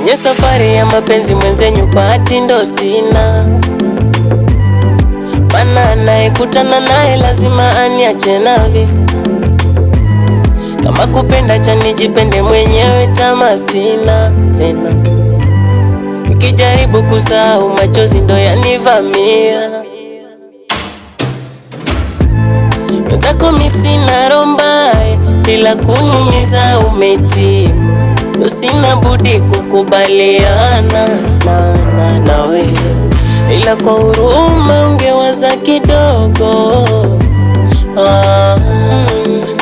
kwenye safari ya mapenzi mwenzenyu bahati ndo sina, mana anayekutana naye lazima aniache na visa. Kama kupenda cha nijipende mwenyewe, tamaa sina tena. Nikijaribu kusahau machozi ndo yanivamia. Mwenzako mi sina roho mbaya, ila kunumiza umetimu. Ndo sina budi kukubaliana nawe, ila kwa huruma ungewaza kidogo.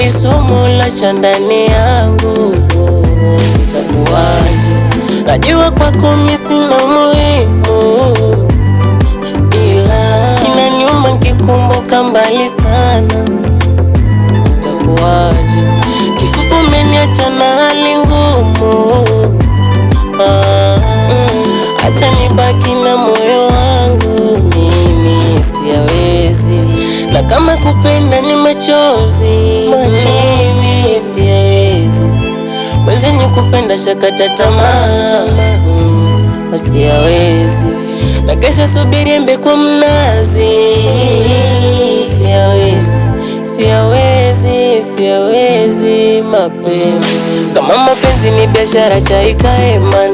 Ni somo la ndani yangu, itakuwaje? Najua kwako mi sina muhimu, ila inaniuma nikikumbuka mbali sana. Itakuwaje? Kifupi umeniacha na hali ngumu. Acha nibaki na moyo wangu, mimi siyawezi. Na kama kupenda ni machozi, mimi siyawezi. Mwenzenyu kupenda shakata tamaa, siyawezi. Na kesha subiri embe kwa mnazi, siyawezi. Siyawezi, siyawezi mapenzi. Kama mapenzi ni biashara cha ikae man.